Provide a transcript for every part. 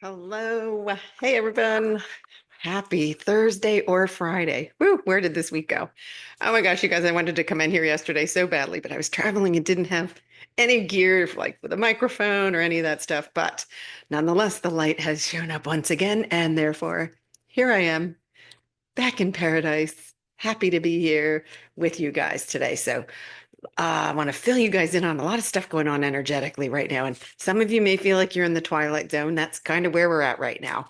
Hello. Hey, everyone. Happy Thursday or Friday. Woo, where did this week go? Oh my gosh, you guys, I wanted to come in here yesterday so badly, but I was traveling and didn't have any gear like with a microphone or any of that stuff. But nonetheless, the light has shown up once again, and therefore, here I am back in paradise. Happy to be here with you guys today. I want to fill you guys in on a lot of stuff going on energetically right now. And some of you may feel like you're in the twilight zone. That's kind of where we're at right now.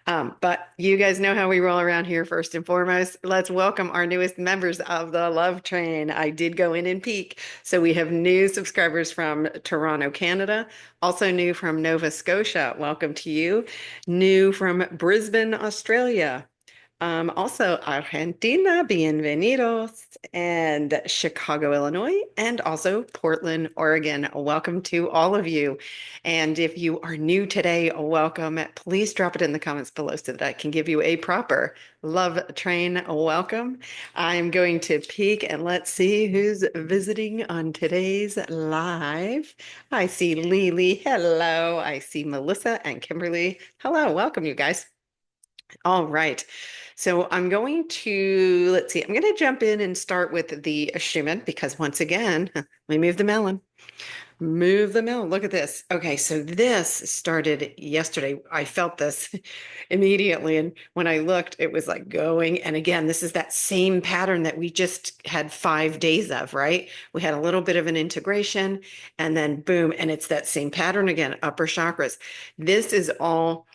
But you guys know how we roll around here first and foremost. Let's welcome our newest members of the Love Train. I did go in and peek. So we have new subscribers from Toronto, Canada, also new from Nova Scotia. Welcome to you. New from Brisbane, Australia. Also, Argentina, bienvenidos, and Chicago, Illinois, and also Portland, Oregon. Welcome to all of you. And if you are new today, welcome. Please drop it in the comments below so that I can give you a proper Love Train welcome. I'm going to peek and let's see who's visiting on today's live. I see Lily. Hello. I see Melissa and Kimberly. Hello. Welcome, you guys. All right. So I'm going to, let's see, I'm going to jump in and start with the Schumann because once again, let me move the melon. Move the melon. Look at this. Okay, so this started yesterday. I felt this immediately. And when I looked, it was like going. And again, this is that same pattern that we just had 5 days of, right? We had a little bit of an integration and then boom. And it's that same pattern again, upper chakras. This is all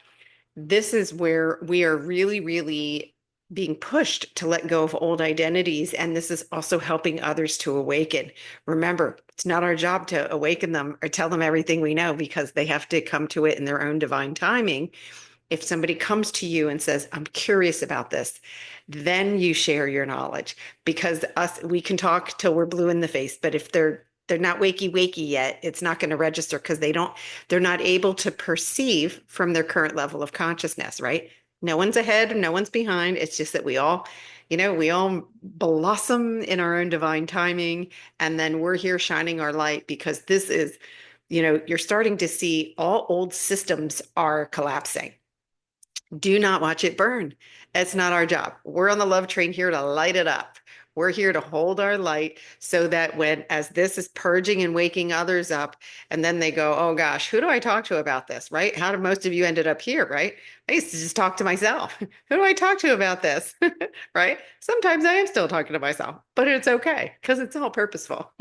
this is where we are really, really being pushed to let go of old identities. And this is also helping others to awaken. Remember, it's not our job to awaken them or tell them everything we know because they have to come to it in their own divine timing. If somebody comes to you and says, I'm curious about this, then you share your knowledge because we can talk till we're blue in the face, but if they're not wakey yet, it's not going to register because they're not able to perceive from their current level of consciousness, right? No one's ahead, no one's behind. It's just that we all blossom in our own divine timing. And then we're here shining our light because this is, you're starting to see all old systems are collapsing. Do not watch it burn. It's not our job. We're on the love train here to light it up. We're here to hold our light so that as this is purging and waking others up, and then they go, oh gosh, who do I talk to about this, right? How do most of you ended up here, right? I used to just talk to myself. Who do I talk to about this, right? Sometimes I am still talking to myself, but it's okay because it's all purposeful,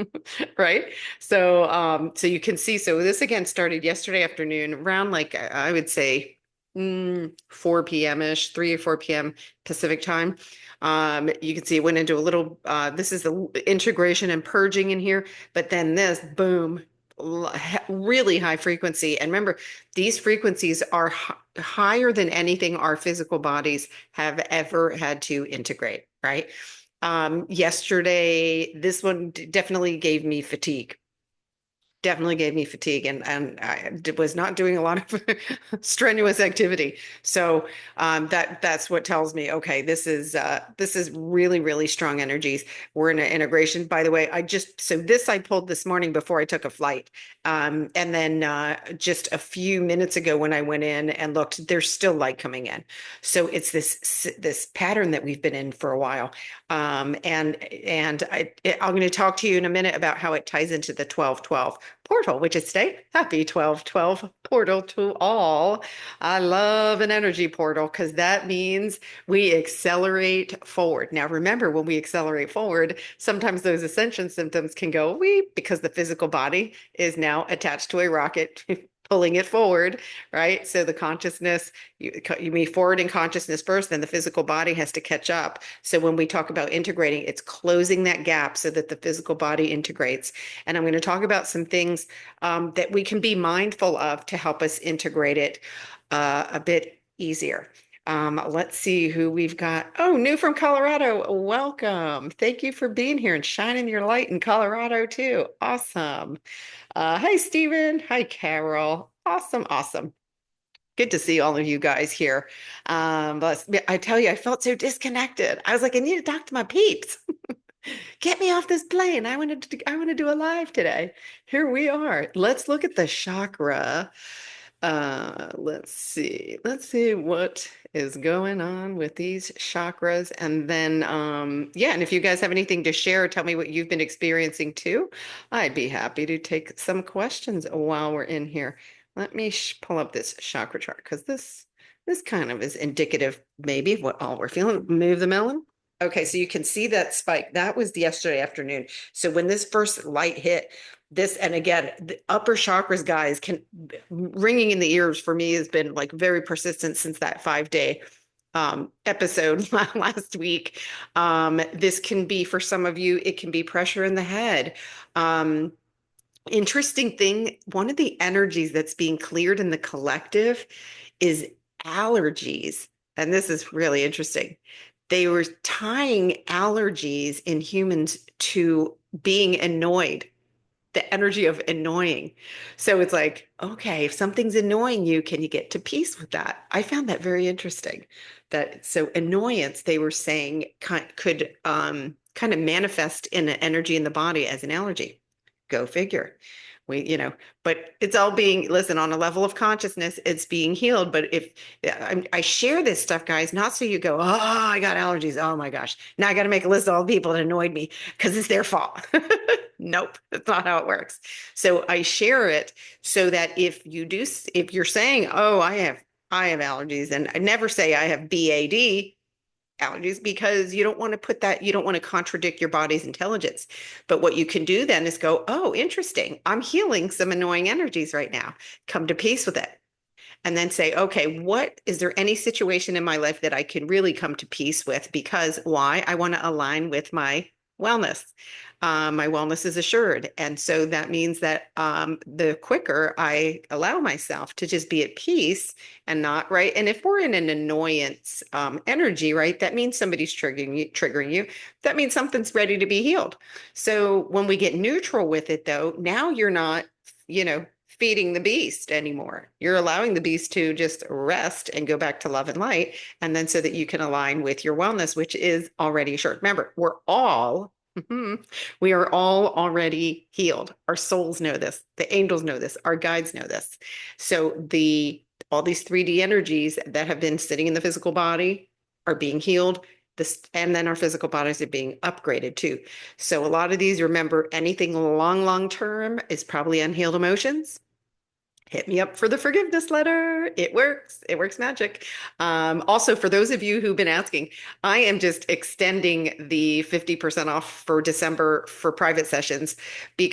right? So you can see, so this again started yesterday afternoon around like, I would say 4 p.m.-ish, 3 or 4 p.m. Pacific time. You can see it went into a little, this is the integration and purging in here, but then this, boom, really high frequency. And remember, these frequencies are higher than anything our physical bodies have ever had to integrate, right? Yesterday, this one definitely gave me fatigue. Definitely gave me fatigue and I was not doing a lot of strenuous activity. So that's what tells me, okay, this is really, really strong energies. We're in an integration. By the way, I pulled this morning before I took a flight. And then just a few minutes ago when I went in and looked, there's still light coming in. So it's this pattern that we've been in for a while. I'm going to talk to you in a minute about how it ties into the 1212 portal, which is today. Happy 1212 portal to all. I love an energy portal because that means we accelerate forward. Now, remember, when we accelerate forward, sometimes those ascension symptoms can go away because the physical body is now attached to a rocket. Pulling it forward, right? So the consciousness, you move forward in consciousness first, then the physical body has to catch up. So when we talk about integrating, it's closing that gap so that the physical body integrates. And I'm going to talk about some things that we can be mindful of to help us integrate it a bit easier. Let's see who we've got. Oh, new from Colorado. Welcome. Thank you for being here and shining your light in Colorado too. Awesome. Hi, Stephen. Hi, Carol. Awesome, awesome. Good to see all of you guys here. But I tell you, I felt so disconnected. I was like, I need to talk to my peeps. Get me off this plane. I want to do a live today. Here we are. Let's look at the chakra Let's see. Let's see what is going on with these chakras. And then, yeah, and if you guys have anything to share, tell me what you've been experiencing too. I'd be happy to take some questions while we're in here. Let me pull up this chakra chart because this kind of is indicative maybe of what all we're feeling. Move the melon. Okay, so you can see that spike. That was yesterday afternoon. So when this first light hit, this, and again, the upper chakras, guys, can ringing in the ears for me has been like very persistent since that 5 day episode last week. This can be for some of you, it can be pressure in the head. Um, Interesting thing, one of the energies that's being cleared in the collective is allergies. And this is really interesting. They were tying allergies in humans to being annoyed, the energy of annoying. So it's like, okay, if something's annoying you, can you get to peace with that? I found that very interesting. That so annoyance, they were saying, could kind of manifest in an energy in the body as an allergy. Go figure. But it's all being, listen, on a level of consciousness, it's being healed. But if I share this stuff, guys, not so you go, oh, I got allergies. Oh my gosh. Now I got to make a list of all the people that annoyed me because it's their fault. Nope, that's not how it works. So I share it so that if you're saying, oh, I have allergies, and I never say I have BAD, allergies, because you don't want to put that, you don't want to contradict your body's intelligence. But what you can do then is go, oh, interesting. I'm healing some annoying energies right now. Come to peace with it. And then say, okay, what is there any situation in my life that I can really come to peace with? Because why? I want to align with my wellness. My wellness is assured. And so that means that the quicker I allow myself to just be at peace and not, right? And if we're in an annoyance energy, right, that means somebody's triggering you. That means something's ready to be healed. So when we get neutral with it, though, now you're not, feeding the beast anymore. You're allowing the beast to just rest and go back to love and light. And then so that you can align with your wellness, which is already assured. Remember, we are all already healed. Our souls know this. The angels know this. Our guides know this. So all these 3D energies that have been sitting in the physical body are being healed. And then our physical bodies are being upgraded too. So a lot of these, remember, anything long term is probably unhealed emotions. Hit me up for the forgiveness letter. It works. It works magic. Also, for those of you who've been asking, I am just extending the 50% off for December for private sessions.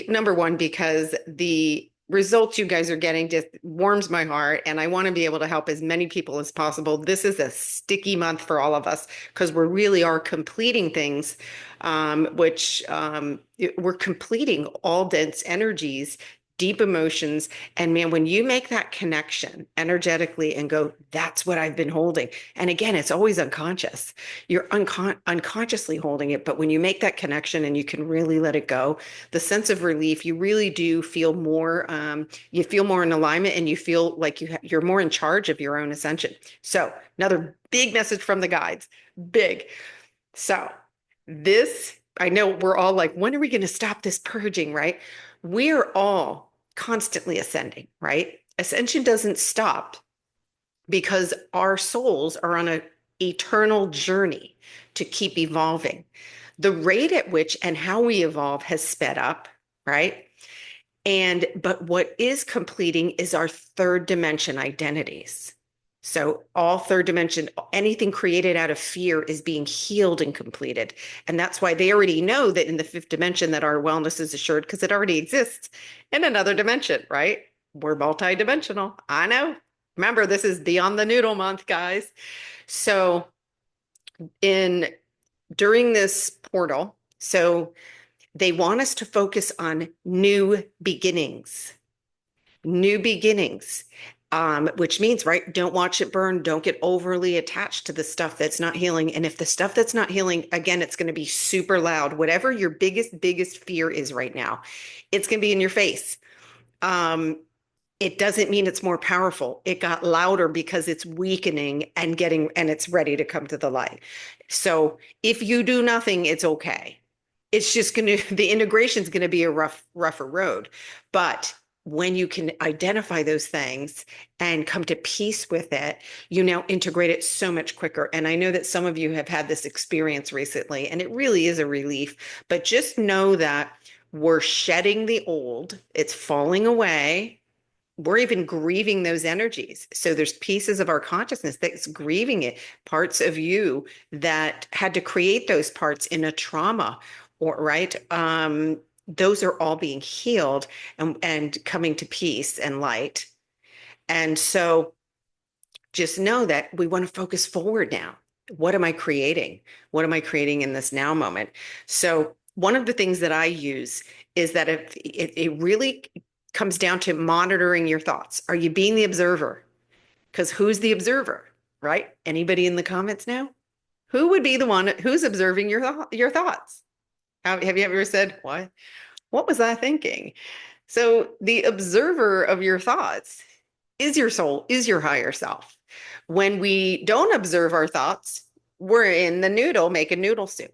Number one, because the results you guys are getting just warms my heart, and I want to be able to help as many people as possible. This is a sticky month for all of us because we really are completing things, we're completing all dense energies, deep emotions. And man, when you make that connection energetically and go, that's what I've been holding. And again, it's always unconscious. You're unconsciously holding it. But when you make that connection and you can really let it go, the sense of relief, you really do feel more, you feel more in alignment, and you feel like you're more in charge of your own ascension. So another big message from the guides, big. So I know we're all like, when are we going to stop this purging, right? We're all constantly ascending, right? Ascension doesn't stop because our souls are on an eternal journey to keep evolving. The rate at which and how we evolve has sped up, right? But what is completing is our third dimension identities. So all third dimension, anything created out of fear is being healed and completed. And that's why they already know that in the fifth dimension that our wellness is assured, because it already exists in another dimension, right? We're multidimensional. I know. Remember, this is Beyond the Noodle month, guys. So during this portal, so they want us to focus on new beginnings, which means, right, don't watch it burn. Don't get overly attached to the stuff that's not healing. And if the stuff that's not healing, again, it's going to be super loud. Whatever your biggest fear is right now, it's going to be in your face. It doesn't mean it's more powerful. It got louder because it's weakening and it's ready to come to the light. So if you do nothing, it's okay. It's just the integration is going to be a rougher road. But when you can identify those things and come to peace with it, you now integrate it so much quicker. And I know that some of you have had this experience recently, and it really is a relief. But just know that we're shedding the old, it's falling away. We're even grieving those energies. So there's pieces of our consciousness that's grieving it, parts of you that had to create those parts in a trauma, or right. Those are all being healed and coming to peace and light. And so just know that we want to focus forward now. What am I creating? What am I creating in this now moment? So one of the things that I use is that if it really comes down to monitoring your thoughts. Are you being the observer? Because who's the observer, right? Anybody in the comments now? Who would be the one who's observing your thoughts? Have you ever said, what was I thinking? So the observer of your thoughts is your soul, is your higher self. When we don't observe our thoughts, we're in the noodle, making noodle soup.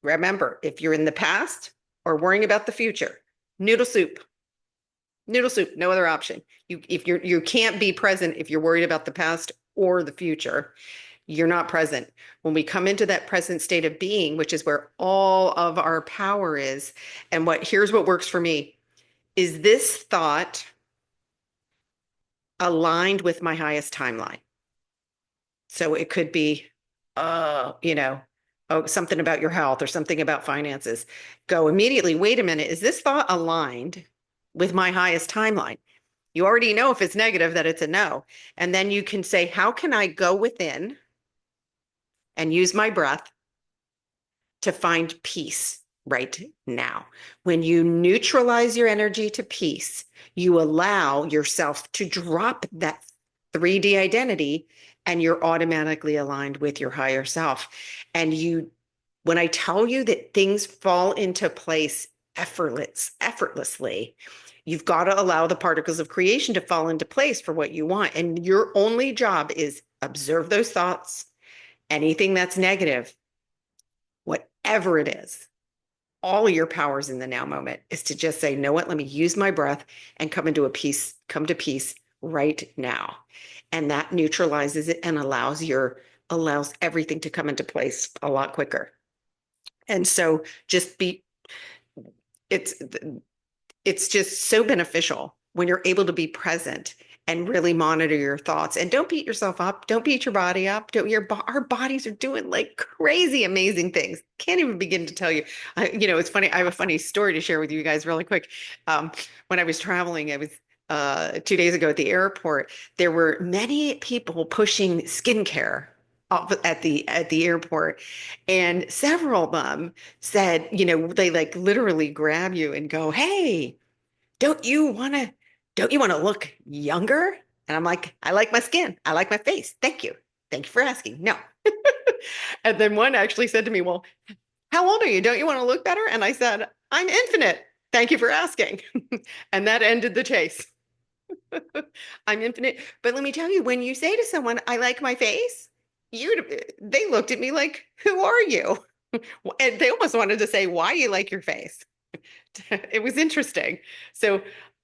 Remember, if you're in the past or worrying about the future, noodle soup. Noodle soup, no other option. You can't be present if you're worried about the past or the future. You're not present. When we come into that present state of being, which is where all of our power is, and here's what works for me. Is this thought aligned with my highest timeline? So it could be, something about your health or something about finances. Go immediately, wait a minute, is this thought aligned with my highest timeline? You already know if it's negative that it's a no. And then you can say, how can I go within and use my breath to find peace right now? When you neutralize your energy to peace, you allow yourself to drop that 3D identity and you're automatically aligned with your higher self. And when I tell you that things fall into place effortlessly, you've got to allow the particles of creation to fall into place for what you want. And your only job is observe those thoughts, anything that's negative, whatever it is. All of your powers in the now moment is to just say, know what, let me use my breath and come to peace right now. And that neutralizes it and allows everything to come into place a lot quicker. And so it's it's just so beneficial when you're able to be present and really monitor your thoughts. And don't beat yourself up. Don't beat your body up. Our bodies are doing like crazy, amazing things. Can't even begin to tell you. It's funny. I have a funny story to share with you guys really quick. When I was traveling, I was 2 days ago at the airport. There were many people pushing skincare at the airport, and several of them said, they like literally grab you and go, "Hey, don't you want to look younger?" And I'm like, "I like my skin. I like my face. Thank you. Thank you for asking." No. And then one actually said to me, "Well, how old are you? Don't you want to look better?" And I said, "I'm infinite. Thank you for asking." And that ended the chase. I'm infinite. But let me tell you, when you say to someone, "I like my face," they looked at me like, "Who are you?" And they almost wanted to say, "Why you like your face?" It was interesting. So,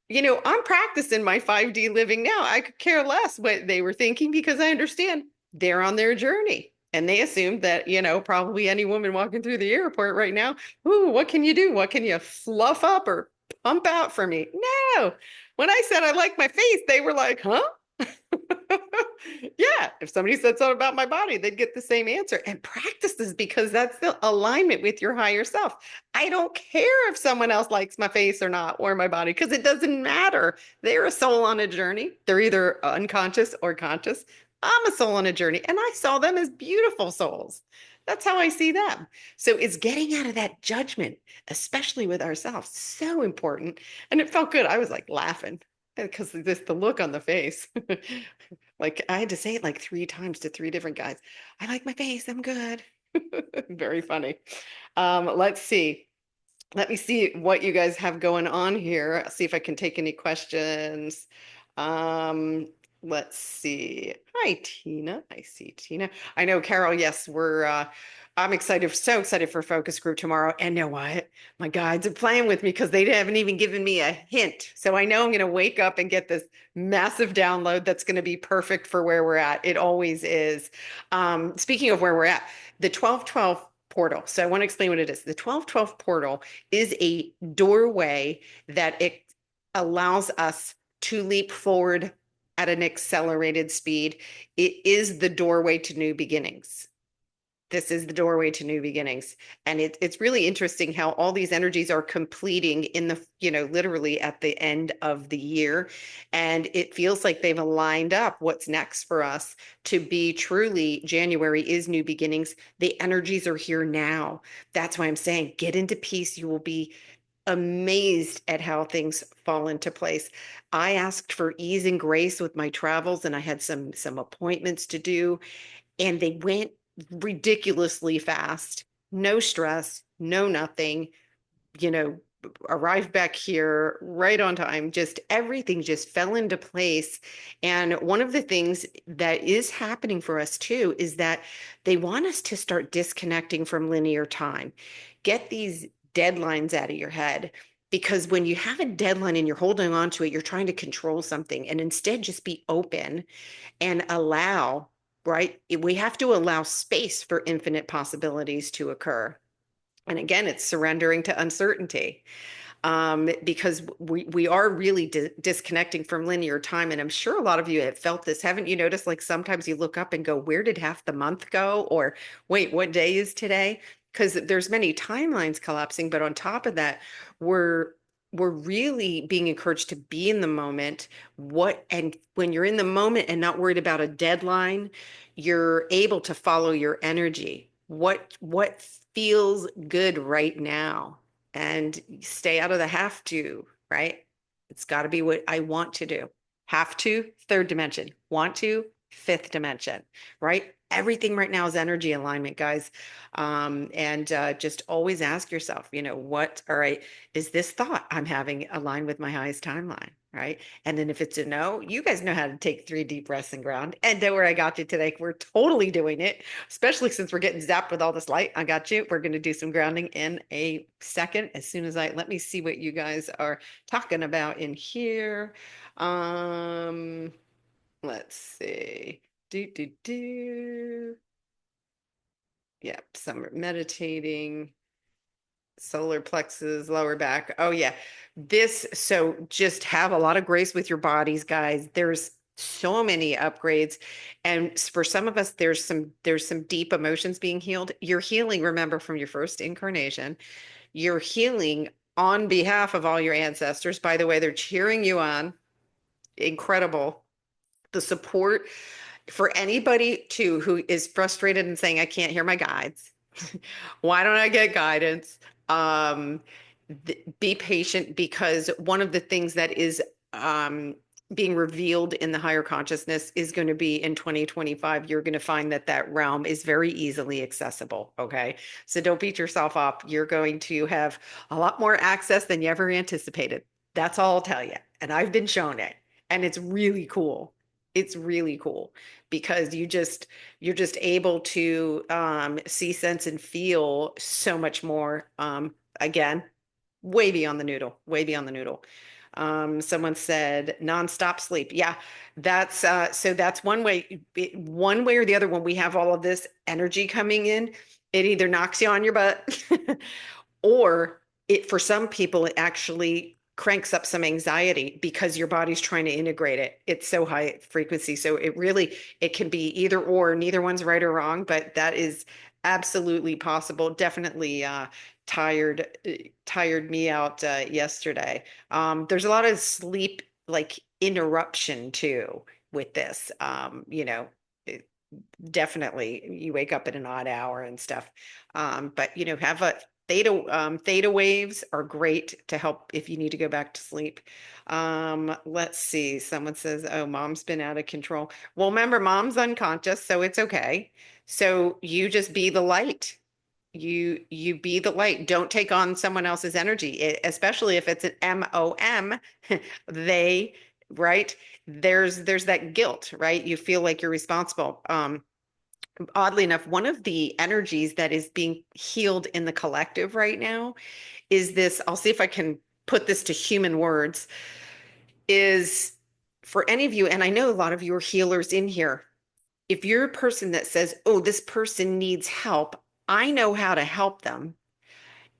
I'm practicing my 5D living now. I could care less what they were thinking because I understand they're on their journey. And they assumed that, probably any woman walking through the airport right now, ooh, what can you do? What can you fluff up or pump out for me? No. When I said I like my face, they were like, huh? Yeah, if somebody said something about my body, they'd get the same answer. And practice this because that's the alignment with your higher self. I don't care if someone else likes my face or not, or my body, because it doesn't matter. They're a soul on a journey. They're either unconscious or conscious. I'm a soul on a journey, and I saw them as beautiful souls. That's how I see them. So it's getting out of that judgment, especially with ourselves, so important. And it felt good. I was like laughing because the look on the face. Like I had to say it like 3 times to 3 different guys. "I like my face. I'm good." Very funny. Let's see. Let me see what you guys have going on here. I'll see if I can take any questions. Um, Let's see. Hi, Tina. I see Tina. I know, Carol. Yes, I'm excited, so excited for focus group tomorrow. And know what? My guides are playing with me because they haven't even given me a hint. So I know I'm going to wake up and get this massive download that's going to be perfect for where we're at. It always is. Speaking of where we're at, the 1212 portal. So I want to explain what it is. The 1212 portal is a doorway that it allows us to leap forward at an accelerated speed. It is the doorway to new beginnings. This is the doorway to new beginnings. And it's really interesting how all these energies are completing in the, literally at the end of the year. And it feels like they've aligned up what's next for us to be truly January is new beginnings. The energies are here now. That's why I'm saying get into peace. You will be amazed at how things fall into place. I asked for ease and grace with my travels and I had some appointments to do and they went ridiculously fast. No stress, no nothing, you know, arrived back here right on time. Just everything just fell into place. And one of the things that is happening for us too is that they want us to start disconnecting from linear time. Get these deadlines out of your head. Because when you have a deadline and you're holding on to it, you're trying to control something and instead just be open and allow, right? We have to allow space for infinite possibilities to occur. And again, it's surrendering to uncertainty because we are really disconnecting from linear time. And I'm sure a lot of you have felt this. Haven't you noticed, like sometimes you look up and go, where did half the month go? Or wait, what day is today? Because there's many timelines collapsing, but on top of that, we're we're really being encouraged to be in the moment. And when you're in the moment and not worried about a deadline, you're able to follow your energy. What feels good right now? And stay out of the have to, right? It's got to be what I want to do. Have to, third dimension. Want to, fifth dimension, right? Everything right now is energy alignment, guys. And just always ask yourself, all right, is this thought I'm having aligned with my highest timeline, right? And then if it's a no, you guys know how to take 3 deep breaths and ground. And don't worry, I got you today. We're totally doing it, especially since we're getting zapped with all this light. I got you. We're going to do some grounding in a second. As soon as let me see what you guys are talking about in here. Um, let's see. Do, do, do. Yep, some are meditating, solar plexus, lower back. Oh yeah. So just have a lot of grace with your bodies, guys. There's so many upgrades. And for some of us, there's some deep emotions being healed. You're healing, remember, from your first incarnation. You're healing on behalf of all your ancestors. By the way, they're cheering you on. Incredible. The support for anybody too who is frustrated and saying, I can't hear my guides. Why don't I get guidance? Um, be patient because one of the things that is being revealed in the higher consciousness is going to be in 2025. You're going to find that that realm is very easily accessible. Okay. So don't beat yourself up. You're going to have a lot more access than you ever anticipated. That's all I'll tell you. And I've been shown it. And it's really cool. It's really cool because you're just able to see, sense, and feel so much more. Again, way beyond the noodle, way beyond the noodle. Someone said nonstop sleep. Yeah, that's so that's one way or the other. When we have all of this energy coming in, it either knocks you on your butt or it for some people it actually cranks up some anxiety because your body's trying to integrate it. It's so high frequency. So it can be either or, neither one's right or wrong, but that is absolutely possible. Definitely tired tired me out yesterday. There's a lot of sleep like interruption too with this. It, definitely you wake up at an odd hour and stuff. But have a theta waves are great to help if you need to go back to sleep. Let's see. Someone says, "Oh, mom's been out of control." Well, remember, mom's unconscious, so it's okay. So you just be the light. You be the light. Don't take on someone else's energy, especially if it's an MOM. They right? There's that guilt, right? You feel like you're responsible. Oddly enough, one of the energies that is being healed in the collective right now is this, I'll see if I can put this to human words, is for any of you, and I know a lot of you are healers in here. If you're a person that says, oh, this person needs help, I know how to help them.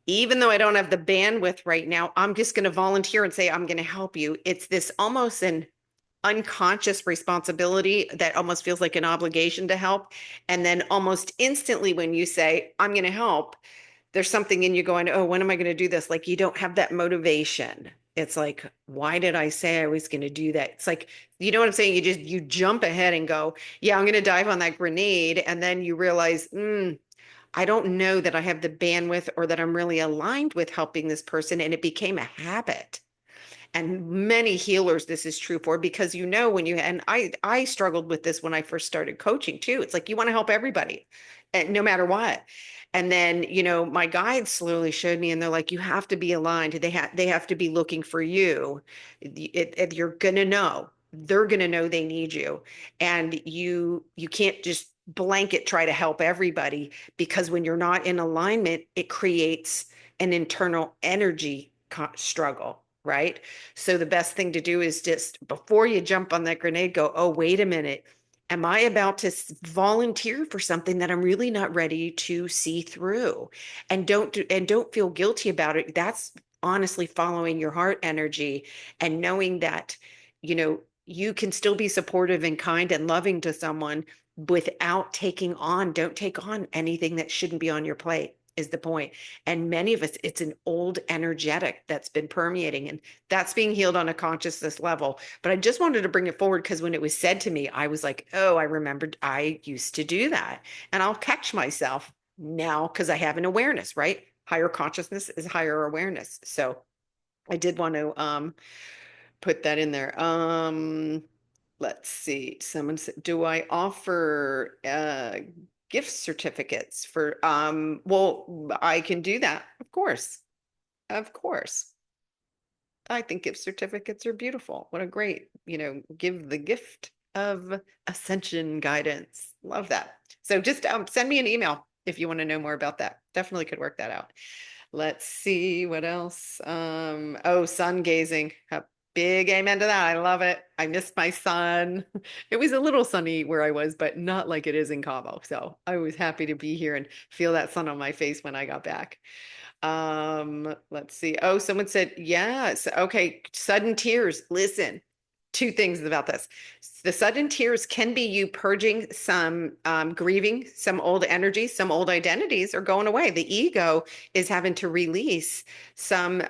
Even though I don't have the bandwidth right now, I'm just going to volunteer and say, I'm going to help you. It's this almost an unconscious responsibility that almost feels like an obligation to help. And then almost instantly, when you say, I'm going to help, there's something in you going, oh, when am I going to do this? Like you don't have that motivation. It's like, why did I say I was going to do that? It's like, you know what I'm saying? You jump ahead and go, yeah, I'm going to dive on that grenade. And then you realize, I don't know that I have the bandwidth or that I'm really aligned with helping this person. And it became a habit. And many healers this is true for, because when you, and I struggled with this when I first started coaching too. It's like you want to help everybody, and no matter what. And then my guides slowly showed me, and they're like, you have to be aligned. They have to be looking for you. You're gonna know. They're gonna know they need you, and you can't just blanket try to help everybody, because when you're not in alignment, it creates an internal energy struggle, right? So the best thing to do is just before you jump on that grenade, go, oh, wait a minute. Am I about to volunteer for something that I'm really not ready to see through? And don't feel guilty about it. That's honestly following your heart energy and knowing that, you can still be supportive and kind and loving to someone without don't take on anything that shouldn't be on your plate, is the point. And many of us, it's an old energetic that's been permeating, and that's being healed on a consciousness level. But I just wanted to bring it forward because when it was said to me, I was like, oh, I remembered I used to do that. And I'll catch myself now because I have an awareness, right? Higher consciousness is higher awareness. So I did want to put that in there. Let's see. Someone said, do I offer gift certificates for well, I can do that. Of course. Of course. I think gift certificates are beautiful. What a great, give the gift of Ascension guidance. Love that. So just send me an email if you want to know more about that. Definitely could work that out. Let's see what else. Oh, sun gazing. A big amen to that. I love it. I missed my sun. It was a little sunny where I was, but not like it is in Cabo. So I was happy to be here and feel that sun on my face when I got back. Let's see. Oh, someone said, yes. Okay. Sudden tears. Listen, two things about this. The sudden tears can be you purging some grieving, some old energies, some old identities are going away. The ego is having to release some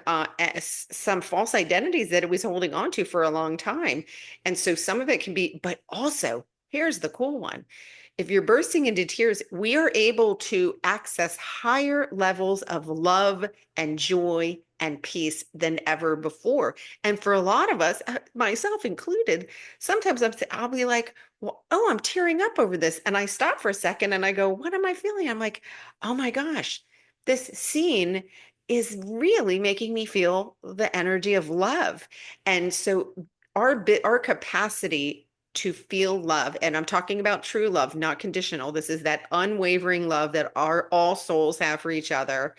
false identities that it was holding on to for a long time. And so some of it can be, but also here's the cool one. If you're bursting into tears, we are able to access higher levels of love and joy and peace than ever before. And for a lot of us, myself included, sometimes I'll be like, well, oh, I'm tearing up over this. And I stop for a second and I go, what am I feeling? I'm like, oh my gosh, this scene is really making me feel the energy of love. And so our capacity to feel love, and I'm talking about true love, not conditional. This is that unwavering love that all souls have for each other.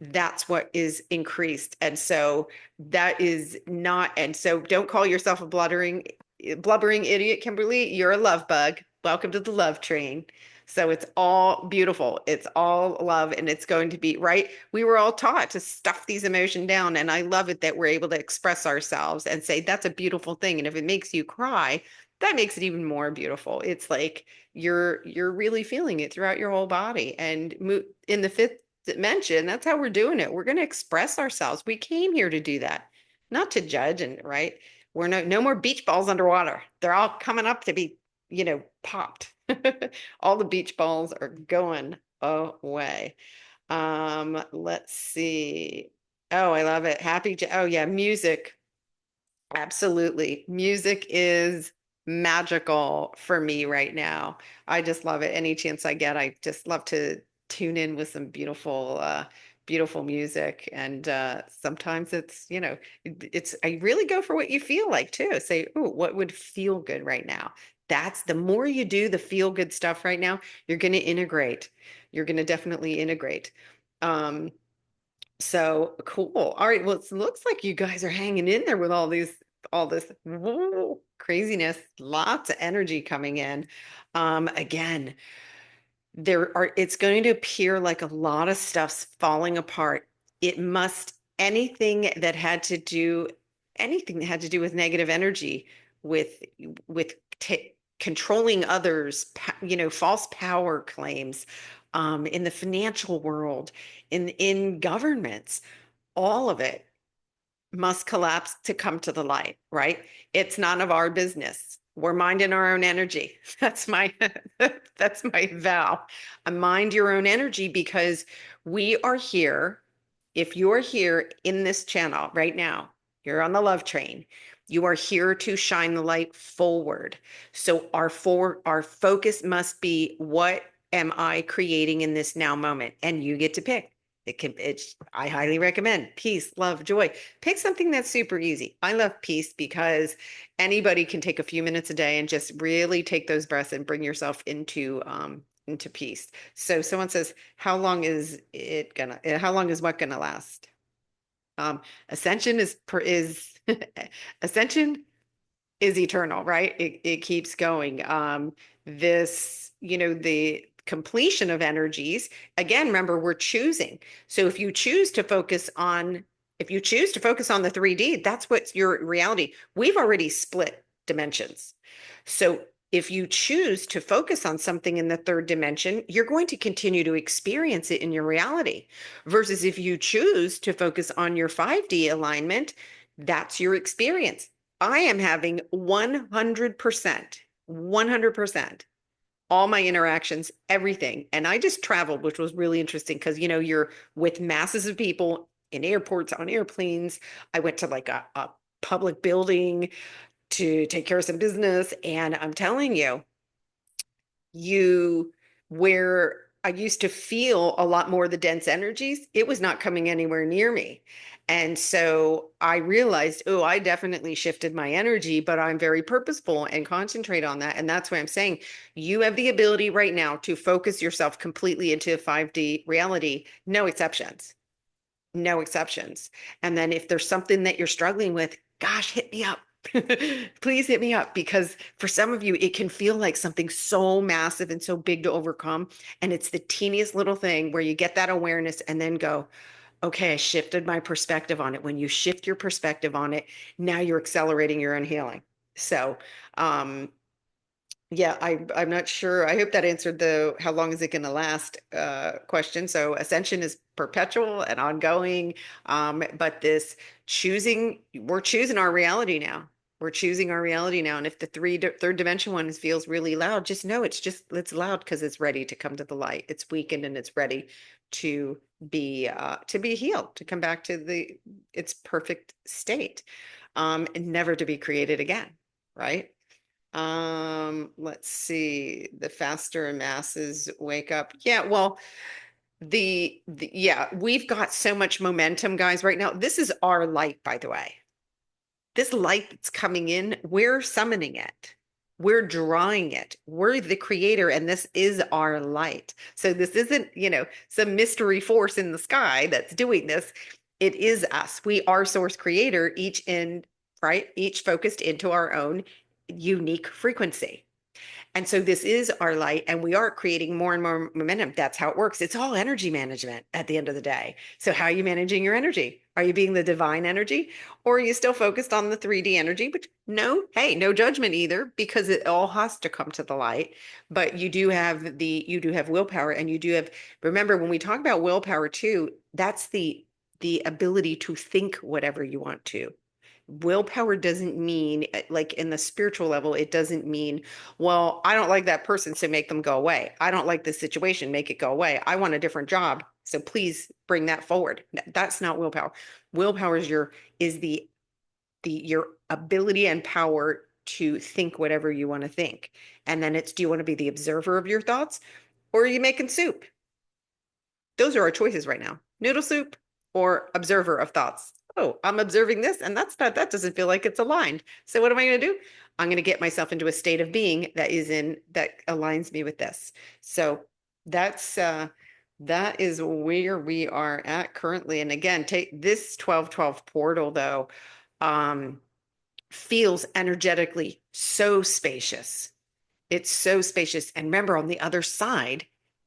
That's what is increased. And so that is not, and so don't call yourself a blubbering idiot, Kimberly. You're a love bug. Welcome to the love train. So it's all beautiful. It's all love, and it's going to be right. We were all taught to stuff these emotions down, and I love it that we're able to express ourselves and say that's a beautiful thing. And if it makes you cry, that makes it even more beautiful. It's like you're really feeling it throughout your whole body. And in the fifth dimension, that's how we're doing it. We're going to express ourselves. We came here to do that, not to judge, and right. We're no more beach balls underwater. They're all coming up to be, popped. All the beach balls are going away. Let's see. Oh, I love it. Oh yeah, music. Absolutely. Music is magical for me right now. I just love it. Any chance I get, I just love to tune in with some beautiful beautiful music. And sometimes it's, I really go for what you feel like too. Say, oh, what would feel good right now? That's the more you do the feel good stuff right now, you're going to integrate. You're going to definitely integrate. Um, so cool. All right. Well, it looks like you guys are hanging in there with all this craziness, lots of energy coming in. Again, it's going to appear like a lot of stuff's falling apart. It must, anything that had to do with negative energy, with, with controlling others, false power claims, in the financial world, in governments, all of it must collapse to come to the light, right? It's none of our business. We're minding our own energy. That's my that's my vow. Mind your own energy, because we are here. If you're here in this channel right now, you're on the love train. You are here to shine the light forward. So our focus must be, what am I creating in this now moment? And you get to pick. I highly recommend peace, love, joy. Pick something that's super easy. I love peace because anybody can take a few minutes a day and just really take those breaths and bring yourself into peace. So someone says, how long is what gonna last? Ascension is ascension is eternal, right? It keeps going. The completion of energies, again, remember, we're choosing. So if you choose to focus on the 3D, that's what's your reality. We've already split dimensions. So if you choose to focus on something in the third dimension, you're going to continue to experience it in your reality. Versus if you choose to focus on your 5D alignment, that's your experience. I am having 100%, 100% all my interactions, everything. And I just traveled, which was really interesting because, you're with masses of people in airports, on airplanes. I went to like a public building to take care of some business. And I'm telling you, you where I used to feel a lot more of the dense energies, it was not coming anywhere near me. And so I realized, oh, I definitely shifted my energy, but I'm very purposeful and concentrate on that. And that's why I'm saying you have the ability right now to focus yourself completely into 5D reality, no exceptions. No exceptions. And then if there's something that you're struggling with, gosh, hit me up. Please hit me up, because for some of you, it can feel like something so massive and so big to overcome. And it's the teeniest little thing where you get that awareness and then go, okay, I shifted my perspective on it. When you shift your perspective on it, now you're accelerating your own healing. So, yeah, I'm not sure. I hope that answered the how long is it going to last question. So ascension is perpetual and ongoing. But we're choosing our reality now. We're choosing our reality now. And if the third dimension one feels really loud, just know it's loud because it's ready to come to the light. It's weakened and it's ready to be healed, to come back to its perfect state, and never to be created again, right? Let's see. The faster masses wake up. Yeah, well, yeah, we've got so much momentum, guys, right now. This is our light, by the way. This light that's coming in, we're summoning it. We're drawing it. We're the creator, and this is our light. So this isn't, some mystery force in the sky that's doing this. It is us. We are source creator, right? Each focused into our own unique frequency. And so this is our light, and we are creating more and more momentum. That's how it works. It's all energy management at the end of the day. So how are you managing your energy? Are you being the divine energy, or are you still focused on the 3D energy? Which, no, hey, no judgment either, because it all has to come to the light. But you do have willpower, and remember, when we talk about willpower too, that's the ability to think whatever you want to. Willpower doesn't mean, like in the spiritual level, it doesn't mean, well, I don't like that person, so make them go away. I don't like this situation, make it go away. I want a different job, so please bring that forward. That's not willpower. Willpower is your ability and power to think whatever you want to think. And then do you want to be the observer of your thoughts, or are you making soup? Those are our choices right now. noodle soup or observer of thoughts. Oh, I'm observing this and that doesn't feel like it's aligned. So what am I going to do? I'm going to get myself into a state of being that aligns me with this. So that's that is where we are at currently. And again, take this 1212 portal though, um, feels energetically so spacious. It's so spacious. And remember, on the other side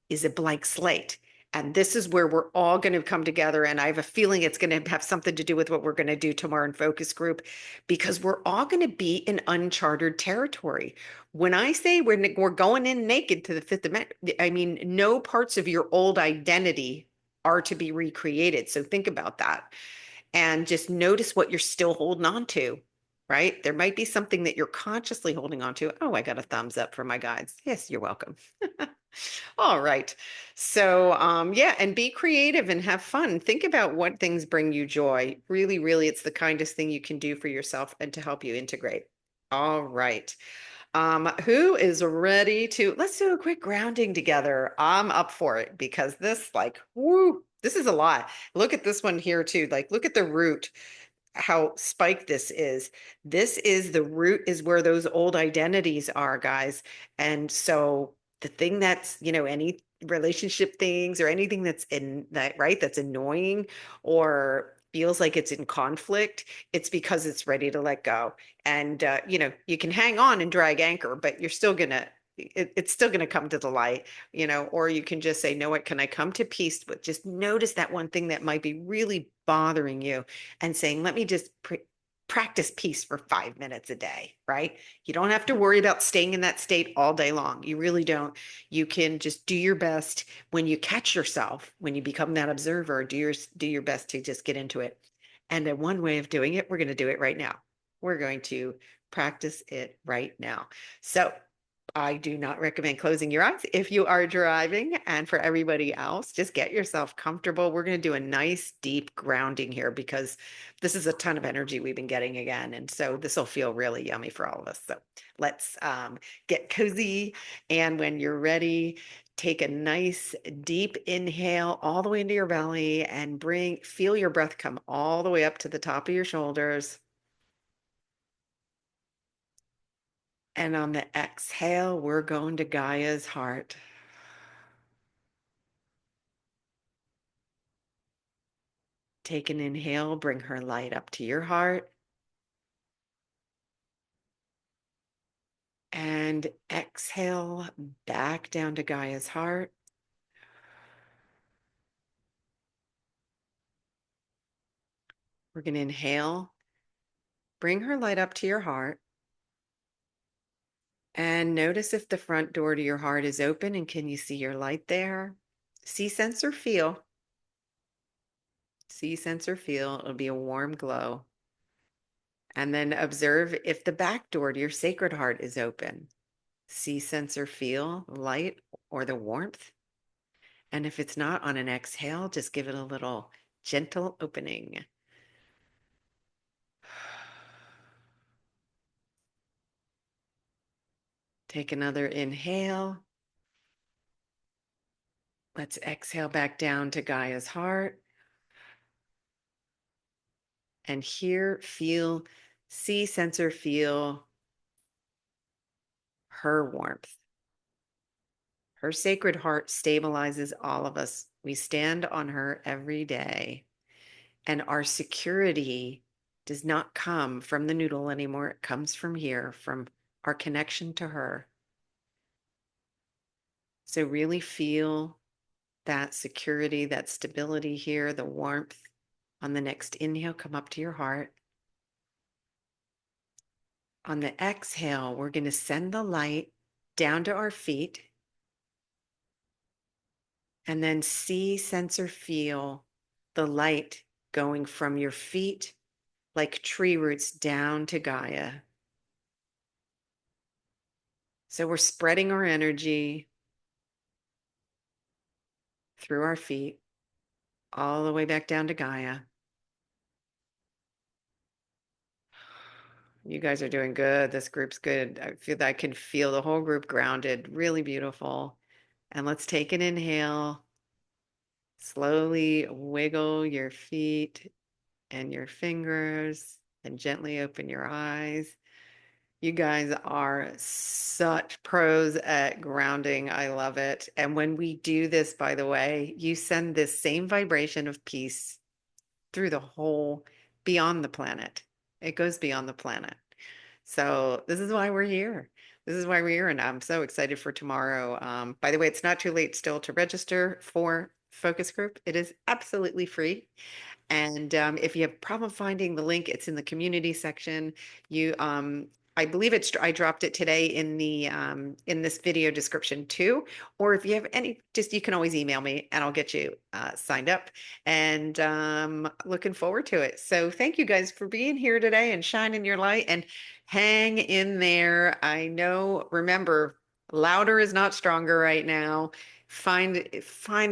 is a blank slate. And this is where we're all going to come together. And I have a feeling it's going to have something to do with what we're going to do tomorrow in focus group, because we're all going to be in uncharted territory. When I say we're going in naked to the fifth dimension, I mean, no parts of your old identity are to be recreated. So think about that and just notice what you're still holding on to, right? There might be something that you're consciously holding on to. Oh, I got a thumbs up for my guides. Yes, you're welcome. All right. So, yeah, and be creative and have fun. Think about what things bring you joy. Really, really, it's the kindest thing you can do for yourself and to help you integrate. All right. Who is ready to, let's do a quick grounding together. I'm up for it because this, like, whoo, this is a lot. Look at this one here too. Like, look at the root, how spiked this is. This is the root is where those old identities are, guys. And so the thing that's, any relationship things or anything that's in that, right, that's annoying or feels like it's in conflict, it's because it's ready to let go. And you can hang on and drag anchor, but you're still gonna it's still going to come to the light, or you can just say, know what, can I come to peace with just notice that one thing that might be really bothering you and saying, let me just practice peace for 5 minutes a day, right? You don't have to worry about staying in that state all day long. You really don't. You can just do your best when you catch yourself, when you become that observer, do your best to just get into it. And then one way of doing it, we're going to do it right now. We're going to practice it right now. So I do not recommend closing your eyes if you are driving. And for everybody else, just get yourself comfortable. We're going to do a nice deep grounding here because this is a ton of energy we've been getting again. And so this will feel really yummy for all of us. So let's get cozy. And when you're ready, take a nice deep inhale all the way into your belly and feel your breath come all the way up to the top of your shoulders. And on the exhale, we're going to Gaia's heart. Take an inhale, bring her light up to your heart. And exhale back down to Gaia's heart. We're going to inhale, bring her light up to your heart. And notice if the front door to your heart is open and can you see your light there? See, sense, or feel. See, sense, or feel. It'll be a warm glow. And then observe if the back door to your sacred heart is open. See, sense, or feel light or the warmth. And if it's not, on an exhale, just give it a little gentle opening. Take another inhale. Let's exhale back down to Gaia's heart. And here, see, sense, or feel her warmth. Her sacred heart stabilizes all of us. We stand on her every day. And our security does not come from the noodle anymore. It comes from here, from our connection to her. So really feel that security, that stability here, the warmth. On the next inhale, come up to your heart. On the exhale, we're going to send the light down to our feet and then see, sense, or feel the light going from your feet like tree roots down to Gaia. So we're spreading our energy through our feet all the way back down to Gaia. You guys are doing good. This group's good. I feel that I can feel the whole group grounded, really beautiful. And let's take an inhale. Slowly wiggle your feet and your fingers and gently open your eyes. You guys are such pros at grounding. I love it. And when we do this, by the way, you send this same vibration of peace through the whole, beyond the planet. It goes beyond the planet. So this is why we're here. This is why we're here, and I'm so excited for tomorrow. By the way, it's not too late still to register for focus group. It is absolutely free. And if you have a problem finding the link, it's in the community section. You, I believe I dropped it today in this video description too. Or if you have any, just you can always email me and I'll get you signed up. And looking forward to it. So thank you guys for being here today and shining your light and hang in there. I know, remember, louder is not stronger right now. Find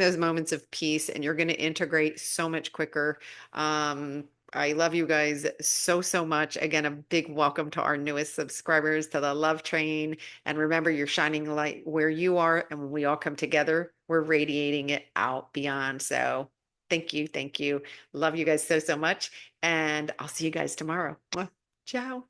those moments of peace and you're going to integrate so much quicker. um, I love you guys so, so much. Again, a big welcome to our newest subscribers to the Love Train. And remember, you're shining light where you are. And when we all come together, we're radiating it out beyond. So thank you. Thank you. Love you guys so, so much. And I'll see you guys tomorrow. Mwah. Ciao.